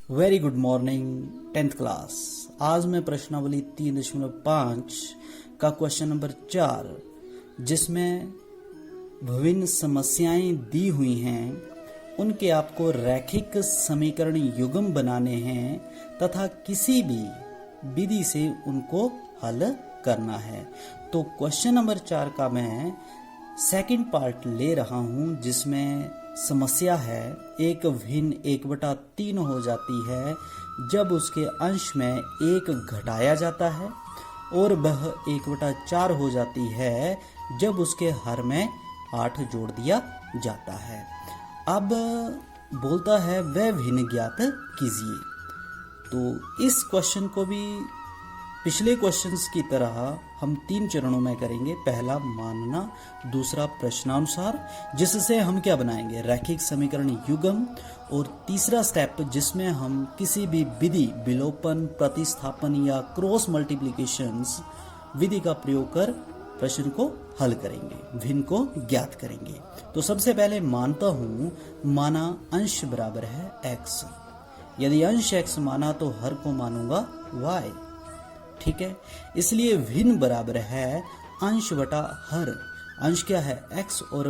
Very good morning 10th class. आज मैं प्रश्नावली 3.5 का क्वेश्चन नंबर 4 जिसमें विभिन्न समस्याएं दी हुई हैं उनके आपको रैखिक समीकरण युग्म बनाने हैं तथा किसी भी विधि से उनको हल करना है। तो क्वेश्चन नंबर 4 का मैं सेकंड पार्ट ले रहा हूं जिसमें समस्या है एक भिन्न 1/3 हो जाती है जब उसके अंश में 1 घटाया जाता है और वह 1/4 हो जाती है जब उसके हर में 8 जोड़ दिया जाता है। अब बोलता है वह भिन्न ज्ञात कीजिए। तो इस क्वेश्चन को भी पिछले क्वेश्चंस की तरह हम 3 चरणों में करेंगे। पहला मानना, दूसरा प्रश्नानुसार जिससे हम क्या बनाएंगे रैखिक समीकरण युग्म, और तीसरा स्टेप जिसमें हम किसी भी विधि विलोपन, प्रतिस्थापन या क्रॉस मल्टीप्लिकेशंस विधि का प्रयोग कर प्रश्न को हल करेंगे, भिन्न को ज्ञात करेंगे। तो सबसे पहले मानता हूं माना अंश बराबर है x। यदि अंश x माना तो हर को मानूंगा y। ठीक है, इसलिए भिन्न बराबर है अंश बटा हर। अंश क्या है x और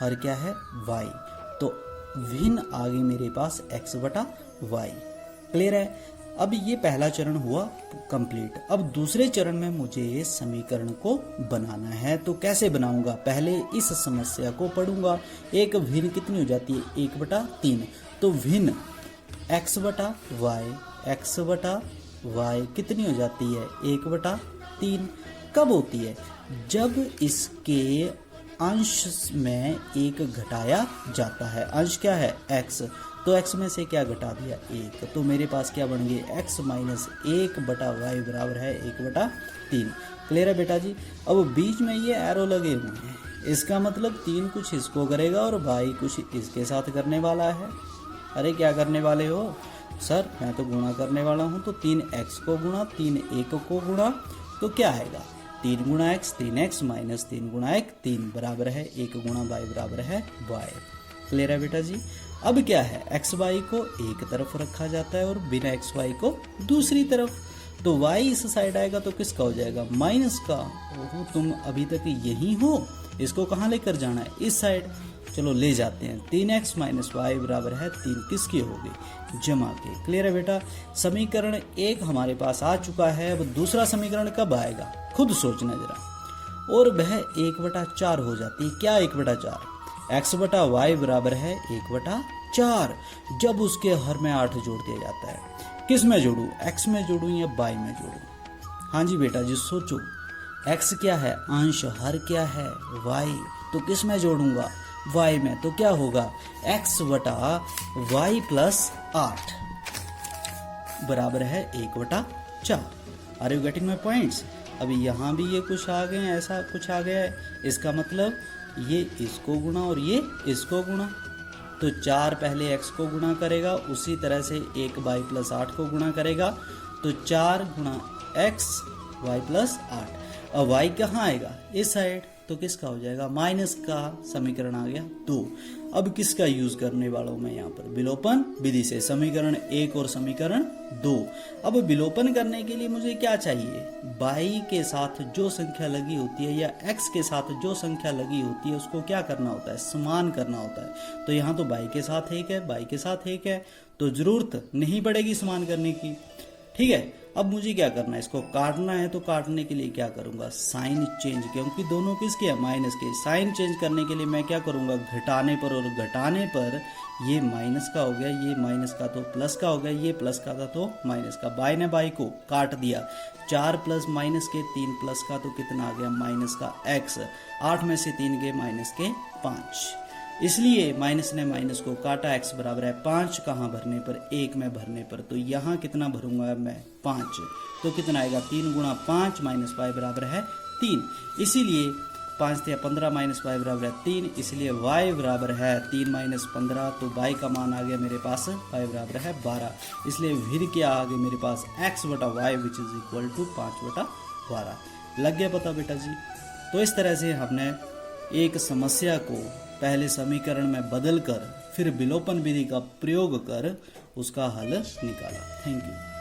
हर क्या है y। तो भिन्न आ गई मेरे पास x बटा y। क्लियर है। अब ये पहला चरण हुआ कंप्लीट। अब दूसरे चरण में मुझे समीकरण को बनाना है। तो कैसे बनाऊंगा, पहले इस समस्या को पढ़ूंगा। एक भिन्न कितनी हो जाती है 1/3। तो भिन्न x बटा y कितनी हो जाती है 1/3। कब होती है, जब इसके अंश में 1 घटाया जाता है। अंश क्या है x, तो x में से क्या घटा दिया 1, तो मेरे पास क्या बन गया x माइनस 1/y बराबर है 1/3। क्लियर है बेटा जी। अब बीच में ये एरो लगे हुए हैं, इसका मतलब 3 कुछ इसको करेगा और y कुछ इसके साथ करने वाला है। अरे क्या करने वाले हो सर, मैं तो गुणा करने वाला हूं। तो 3x को गुणा 3 1 को गुणा, तो क्या आएगा 3 गुणा x 3x माइनस 3 गुणा 1 3 बराबर है 1 गुणा y बराबर है y। क्लियर है बेटा जी। अब क्या है x y को एक तरफ रखा जाता है और बिना x y को दूसरी तरफ। तो y इस साइड आएगा तो किसका हो जाएगा माइनस का। ओहो, तुम अभी तक यही हो, इसको कहाँ लेकर जाना है इस साइड। चलो ले जाते हैं। 3x माइनस y बराबर है 3 किसकी होगी जमा के। क्लियर है बेटा। समीकरण 1 हमारे पास आ चुका है। अब दूसरा समीकरण कब आएगा खुद सोचना जरा। और वह 1/4 हो जाती है। क्या 1/4, x बटा y बराबर है 1/4 जब उसके हर में 8 जोड़ दिया जाता है। किस में जोड़ू, x में जोड़ू या y में जोड़ू। हाँ जी बेटा जी सोचो। x क्या है अंश, हर क्या है y, तो किस में जोड़ूंगा y में। तो क्या होगा x बटा y प्लस 8 बराबर है 1/4। Are you getting my points. अभी यहाँ भी ये कुछ आ गए, ऐसा कुछ आ गया है। इसका मतलब ये इसको गुणा और ये इसको गुणा। तो 4 पहले x को गुणा करेगा, उसी तरह से 1 y प्लस 8 को गुणा करेगा। तो 4 गुणा x y प्लस 8। अब y कहाँ आएगा इस साइड, तो किसका हो जाएगा माइनस का। समीकरण आ गया 2। अब किसका यूज करने वाला हूं मैं यहाँ पर विलोपन विधि से। समीकरण 1 और समीकरण 2। अब विलोपन करने के लिए मुझे क्या चाहिए, y के साथ जो संख्या लगी होती है या x के साथ जो संख्या लगी होती है उसको क्या करना होता है समान करना होता है। तो यहाँ तो y के साथ 1 है, y के साथ 1 है, तो जरूरत नहीं पड़ेगी समान करने की। ठीक है। अब मुझे क्या करना है, इसको काटना है। तो काटने के लिए क्या करूंगा साइन चेंज, क्योंकि दोनों किसके है माइनस के। साइन चेंज करने के लिए मैं क्या करूंगा घटाने पर, और घटाने पर ये माइनस का हो गया, ये माइनस का तो प्लस का हो गया, ये प्लस का था तो माइनस का। बाय ने बाई को काट दिया। 4 प्लस माइनस के 3 प्लस का, तो कितना आ गया माइनस का x। 8 में से 3 गए माइनस के 5, इसलिए माइनस ने माइनस को काटा। x बराबर है 5 कहाँ भरने पर 1 में भरने पर। तो यहाँ कितना भरूंगा मैं 5, तो कितना आएगा 3 गुणा 5 माइनस y बराबर है 3। इसीलिए 5 से 15 माइनस y बराबर है 3, इसलिए y बराबर है 3 माइनस 15। तो y का मान आ गया मेरे पास y बराबर है 12। इसलिए फिर क्या आ गया मेरे पास x बटा y which is equal to 5/12। लग गया पता बेटा जी। तो इस तरह से हमने एक समस्या को पहले समीकरण में बदलकर फिर विलोपन विधि का प्रयोग कर उसका हल निकाला। Thank you.